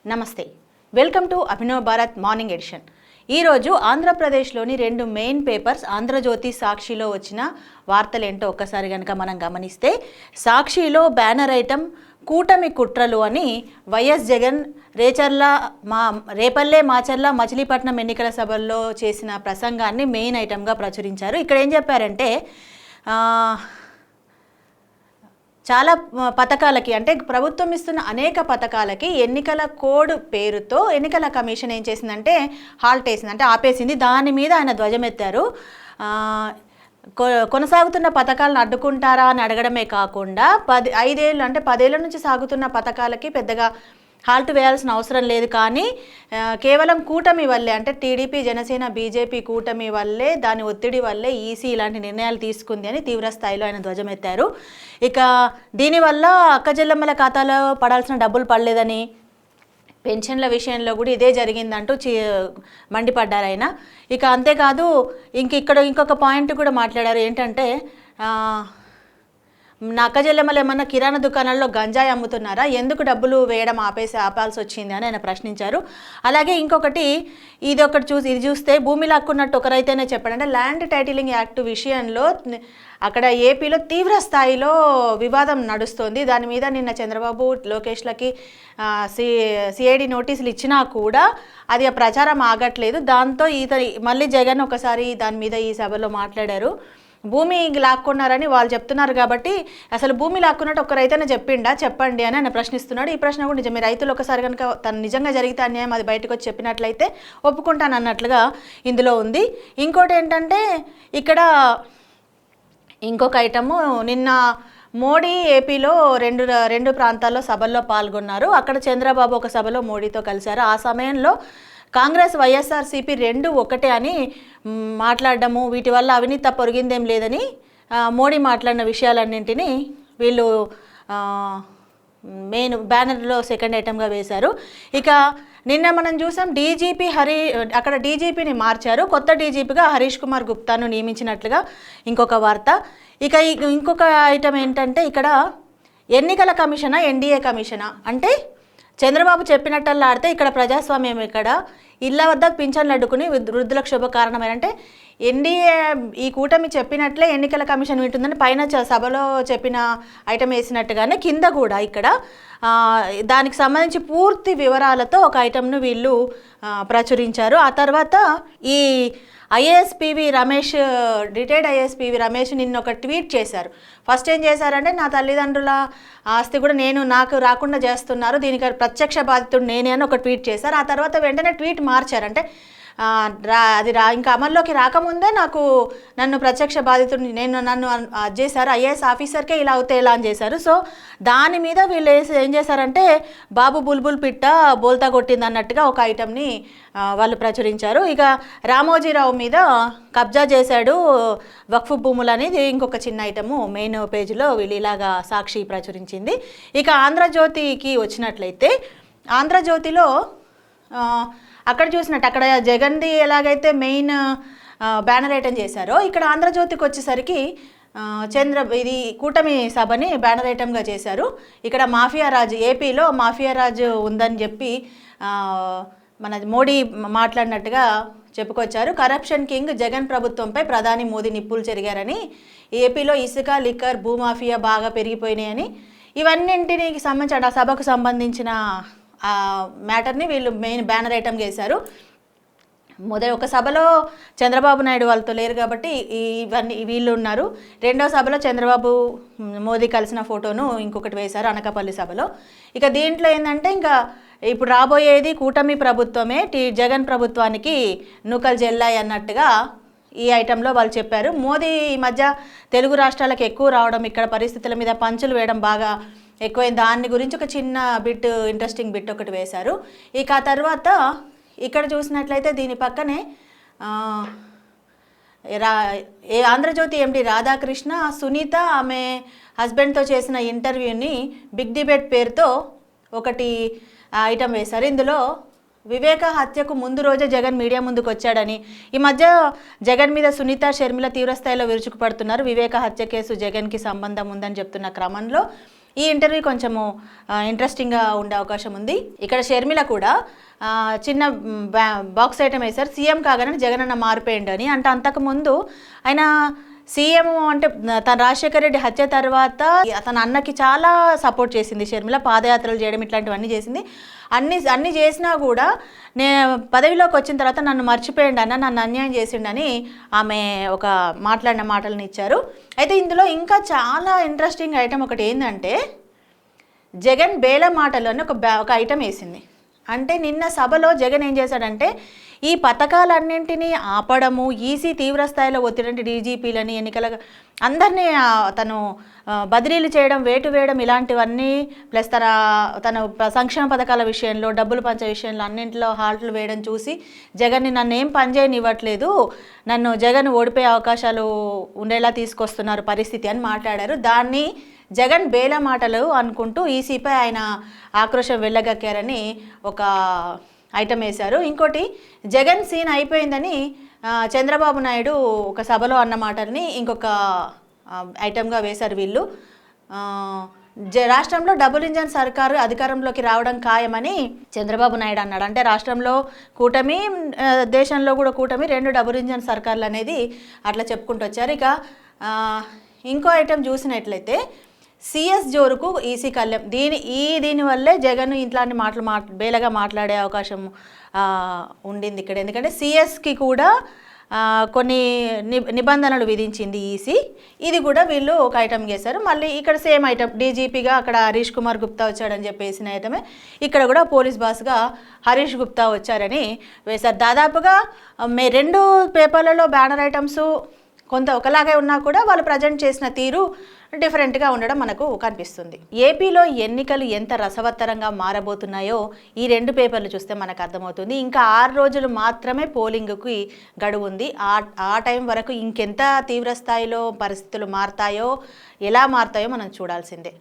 నమస్తే, welcome to Abhinav Bharat morning edition. ఈరోజు ఆంధ్రప్రదేశ్లోని రెండు మెయిన్ పేపర్స్ ఆంధ్రజ్యోతి, సాక్షిలో వచ్చిన వార్తలు ఏంటో ఒక్కసారి కనుక మనం గమనిస్తే, సాక్షిలో బ్యానర్ ఐటమ్ కూటమి కుట్రలు అని వైఎస్ జగన్ రేపల్లె మాచర్ల మచిలీపట్నం ఎన్నికల సభల్లో చేసిన ప్రసంగాన్ని మెయిన్ ఐటమ్గా ప్రచురించారు. ఇక్కడ ఏం చెప్పారంటే చాలా పథకాలకి, అంటే ప్రభుత్వం ఇస్తున్న అనేక పథకాలకి ఎన్నికల కోడ్ పేరుతో ఎన్నికల కమిషన్ ఏం చేసిందంటే హాల్ట్ వేసింది, అంటే ఆపేసింది. దాని మీద ఆయన ధ్వజమెత్తారు. కొనసాగుతున్న పథకాలను అడ్డుకుంటారా అని అడగడమే కాకుండా 10 ఏళ్ళ నుంచి సాగుతున్న పథకాలకి పెద్దగా హాల్ట్ వేయాల్సిన అవసరం లేదు, కానీ కేవలం కూటమి వల్లే, అంటే టీడీపీ, జనసేన, బీజేపీ కూటమి వల్లే, దాని ఒత్తిడి వల్లే ఈసీ ఇలాంటి నిర్ణయాలు తీసుకుంది అని తీవ్ర స్థాయిలో ఆయన ధ్వజమెత్తారు. ఇక దీనివల్ల అక్కచెల్లెమ్మల ఖాతాలో పడాల్సిన డబ్బులు పడలేదని, పెన్షన్ల విషయంలో కూడా ఇదే జరిగిందంటూ మండిపడ్డారు ఆయన. ఇక అంతేకాదు, ఇంకొక పాయింట్ కూడా మాట్లాడారు. ఏంటంటే నా అక్కచెల్లెమ్మలు ఏమన్నా కిరాణా దుకాణాల్లో గంజాయి అమ్ముతున్నారా, ఎందుకు డబ్బులు వేయడం ఆపాల్సి వచ్చింది అని ఆయన ప్రశ్నించారు. అలాగే ఇంకొకటి, ఇది చూస్తే భూమి లాక్కున్నట్టు ఒకరైతేనే చెప్పాడంటే, ల్యాండ్ టైటిలింగ్ యాక్ట్ విషయంలో అక్కడ ఏపీలో తీవ్ర స్థాయిలో వివాదం నడుస్తోంది. దాని మీద నిన్న చంద్రబాబు, లోకేష్లకి సిఐడి నోటీసులు ఇచ్చినా కూడా అది ఆ ప్రచారం ఆగట్లేదు. దాంతో మళ్ళీ జగన్ ఒకసారి దాని మీద ఈ సభలో మాట్లాడారు. భూమి లాక్కున్నారని వాళ్ళు చెప్తున్నారు కాబట్టి, అసలు భూమి లాక్కున్నట్టు ఒక రైతైనా చెప్పండి అని ఆయన ప్రశ్నిస్తున్నాడు. ఈ ప్రశ్న కూడా నిజమే. రైతులు ఒకసారి కనుక తను నిజంగా జరిగితే అన్యాయం అది బయటకు వచ్చి చెప్పినట్లయితే ఒప్పుకుంటాను అన్నట్లుగా ఇందులో ఉంది. ఇంకోటి ఏంటంటే, ఇక్కడ ఇంకొక ఐటము, నిన్న మోడీ ఏపీలో రెండు ప్రాంతాల్లో సభల్లో పాల్గొన్నారు. అక్కడ చంద్రబాబు ఒక సభలో మోడీతో కలిశారు. ఆ సమయంలో కాంగ్రెస్, వైఎస్ఆర్సీపీ రెండు ఒకటే అని మాట్లాడడము, వీటి వల్ల అవినీతి పొరిగిందేం లేదని మోడీ మాట్లాడిన విషయాలన్నింటినీ వీళ్ళు మెయిన్ బ్యానర్లో సెకండ్ ఐటమ్గా వేశారు. ఇక నిన్న మనం చూసాం అక్కడ డీజీపీని మార్చారు. కొత్త డీజీపీగా హరీష్ కుమార్ గుప్తాను నియమించినట్లుగా ఇంకొక వార్త. ఇక ఇంకొక ఐటమ్ ఏంటంటే, ఇక్కడ ఎన్నికల కమిషనా, ఎన్డీఏ కమిషనా, అంటే చంద్రబాబు చెప్పినట్టల్లా ఆడితే ఇక్కడ ప్రజాస్వామ్యం ఇక్కడ ఇళ్ళ వద్ద పింఛన్లు అడ్డుకుని వృద్ధులకు శుభకారణమేనంటే, ఎన్డీఏ ఈ కూటమి చెప్పినట్లే ఎన్నికల కమిషన్ వింటుందని పైన సభలో చెప్పిన ఐటమ్ వేసినట్టుగానే కింద కూడా ఇక్కడ దానికి సంబంధించి పూర్తి వివరాలతో ఒక ఐటమ్ను వీళ్ళు ప్రచురించారు. ఆ తర్వాత ఈ రిటైర్డ్ ఐఏఎస్ పివి రమేష్ నిన్న ఒక ట్వీట్ చేశారు. ఫస్ట్ ఏం చేశారంటే, నా తల్లిదండ్రుల ఆస్తి కూడా నాకు రాకుండా చేస్తున్నారు, దీనికి ప్రత్యక్ష బాధితుడు నేనే అని ఒక ట్వీట్ చేశారు. ఆ తర్వాత వెంటనే ట్వీట్ మార్చారు. అంటే ఇంకా అమల్లోకి రాకముందే నన్ను ప్రత్యక్ష బాధితుడు నన్ను చేశారు, ఐఏఎస్ ఆఫీసర్కే ఇలా అవుతే ఎలా అని చేశారు. సో దాని మీద వీళ్ళు ఏం చేశారంటే, బాబు బుల్బుల్ పిట్ట బోల్తా కొట్టింది అన్నట్టుగా ఒక ఐటమ్ని వాళ్ళు ప్రచురించారు. ఇక రామోజీరావు మీద కబ్జా చేశాడు వక్ఫ్ భూములు అనేది ఇంకొక చిన్న ఐటము మెయిన్ పేజీలో వీళ్ళు ఇలాగా సాక్షి ప్రచురించింది. ఇక ఆంధ్రజ్యోతికి వచ్చినట్లయితే, ఆంధ్రజ్యోతిలో అక్కడ చూసినట్టు అక్కడ జగన్ది ఎలాగైతే మెయిన్ బ్యానర్ ఐటమ్ చేశారో, ఇక్కడ ఆంధ్రజ్యోతికి వచ్చేసరికి ఇది కూటమి సభని బ్యానర్ ఐటమ్గా చేశారు. ఇక్కడ మాఫియా రాజు, ఏపీలో మాఫియా రాజు ఉందని చెప్పి మన మోడీ మాట్లాడినట్టుగా చెప్పుకొచ్చారు. కరప్షన్ కింగ్ జగన్ ప్రభుత్వంపై ప్రధాని మోదీ నిప్పులు చెరిగారని, ఏపీలో ఇసుక, లిక్కర్, భూమాఫియా బాగా పెరిగిపోయినాయని, ఇవన్నింటికి సంబంధించిన ఆ సభకు సంబంధించిన మ్యాటర్ని వీళ్ళు మెయిన్ బ్యానర్ ఐటమ్ చేశారు. ఒక సభలో చంద్రబాబు నాయుడు వాళ్ళతో లేరు కాబట్టి వీళ్ళు ఉన్నారు. రెండో సభలో చంద్రబాబు, మోదీ కలిసిన ఫోటోను ఇంకొకటి వేశారు అనకాపల్లి సభలో. ఇక దీంట్లో ఏంటంటే, ఇప్పుడు రాబోయేది కూటమి ప్రభుత్వమే, జగన్ ప్రభుత్వానికి నూకలు జల్లాయి అన్నట్టుగా ఈ ఐటెంలో వాళ్ళు చెప్పారు. మోదీ ఈ మధ్య తెలుగు రాష్ట్రాలకు ఎక్కువ రావడం, ఇక్కడ పరిస్థితుల మీద పంచులు వేయడం బాగా ఎక్కువైంది, దాని గురించి ఒక చిన్న ఇంట్రెస్టింగ్ బిట్ ఒకటి వేశారు. ఇక ఆ తర్వాత ఇక్కడ చూసినట్లయితే దీని పక్కనే ఆంధ్రజ్యోతి ఎండి రాధాకృష్ణ, సునీత ఆమె హస్బెండ్తో చేసిన ఇంటర్వ్యూని బిగ్ డిబేట్ పేరుతో ఒకటి ఐటమ్ వేశారు. ఇందులో వివేక హత్యకు ముందు రోజే జగన్ మీడియా ముందుకు వచ్చాడని, ఈ మధ్య జగన్ మీద సునీత, షర్మిల తీవ్రస్థాయిలో విరుచుకుపడుతున్నారు. వివేక హత్య కేసు జగన్కి సంబంధం ఉందని చెప్తున్న క్రమంలో ఈ ఇంటర్వ్యూ కొంచెము ఇంట్రెస్టింగ్గా ఉండే అవకాశం ఉంది. ఇక్కడ షర్మిల కూడా చిన్న బాక్స్ ఐటమ్ వేశారు, సీఎం కాగానే జగనన్న మారిపోయిండు అని. అంటే అంతకుముందు ఆయన సీఎం అంటే తన రాజశేఖర రెడ్డి హత్య తర్వాత తన అన్నకి చాలా సపోర్ట్ చేసింది షర్మిల, పాదయాత్రలు చేయడం ఇట్లాంటివన్నీ చేసింది. అన్నీ చేసినా కూడా పదవిలోకి వచ్చిన తర్వాత నన్ను మర్చిపోయిండు అన్న, నన్ను అన్యాయం చేసిండని ఆమె ఒక మాట్లాడిన మాటలను ఇచ్చారు. అయితే ఇందులో ఇంకా చాలా ఇంట్రెస్టింగ్ ఐటమ్ ఒకటి ఏంటంటే, జగన్ బేల మాటలోనే ఒక ఐటమ్ వేసింది. అంటే నిన్న సభలో జగన్ ఏం చేశాడంటే, ఈ పథకాలన్నింటినీ ఆపడము, ఈసీ తీవ్రస్థాయిలో ఒత్తిడి డీజీపీలని ఎన్నికల అందరినీ తను బదిలీలు చేయడం, వేటు వేయడం ఇలాంటివన్నీ, ప్లస్ తన సంక్షేమ పథకాల విషయంలో, డబ్బులు పంచే విషయంలో అన్నింటిలో హాల్ట్లు వేయడం చూసి జగన్ని నన్ను ఏం పని చేయనివ్వట్లేదు, నన్ను జగన్ ఓడిపోయే అవకాశాలు ఉండేలా తీసుకొస్తున్నారు పరిస్థితి అని మాట్లాడారు. దాన్ని జగన్ బేల మాటలు అనుకుంటూ ఈసీపై ఆయన ఆక్రోశం వెళ్ళగక్కారని ఒక ఐటమ్ వేశారు. ఇంకోటి, జగన్ సీన్ అయిపోయిందని చంద్రబాబు నాయుడు ఒక సభలో అన్న మాటల్ని ఇంకొక ఐటమ్గా వేశారు వీళ్ళు. రాష్ట్రంలో డబుల్ ఇంజన్ సర్కారు అధికారంలోకి రావడం ఖాయమని చంద్రబాబు నాయుడు అన్నాడు. అంటే రాష్ట్రంలో కూటమి, దేశంలో కూడా కూటమి, 2 డబుల్ ఇంజన్ సర్కార్లు అనేది అట్లా చెప్పుకుంటూ వచ్చారు. ఇక ఇంకో ఐటమ్ చూసినట్లయితే సిఎస్ జోరుకు ఈసీ కళ్యాణ్, దీనివల్లే జగన్ ఇట్లాంటి మాటలు బేలగా మాట్లాడే అవకాశం ఉండింది ఇక్కడ. ఎందుకంటే సిఎస్కి కూడా కొన్ని నిబంధనలు విధించింది ఈసీ. ఇది కూడా వీళ్ళు ఒక ఐటమ్ చేశారు. మళ్ళీ ఇక్కడ సేమ్ ఐటమ్, డీజీపీగా అక్కడ హరీష్ కుమార్ గుప్తా వచ్చాడని చెప్పేసిన ఐటమే ఇక్కడ కూడా పోలీస్ బాస్గా హరీష్ గుప్తా వచ్చారని వేశారు. దాదాపుగా 2 పేపర్లలో బ్యానర్ ఐటమ్స్ కొంత ఒకలాగే ఉన్నా కూడా వాళ్ళు ప్రజెంట్ చేసిన తీరు డిఫరెంట్గా ఉండడం మనకు కనిపిస్తుంది. ఏపీలో ఎన్నికలు ఎంత రసవత్తరంగా మారబోతున్నాయో ఈ 2 పేపర్లు చూస్తే మనకు అర్థమవుతుంది. ఇంకా 6 రోజులు మాత్రమే పోలింగ్కి గడువు ఉంది. ఆ టైం వరకు ఇంకెంత తీవ్ర స్థాయిలో పరిస్థితులు మారతాయో, ఎలా మారతాయో మనం చూడాల్సిందే.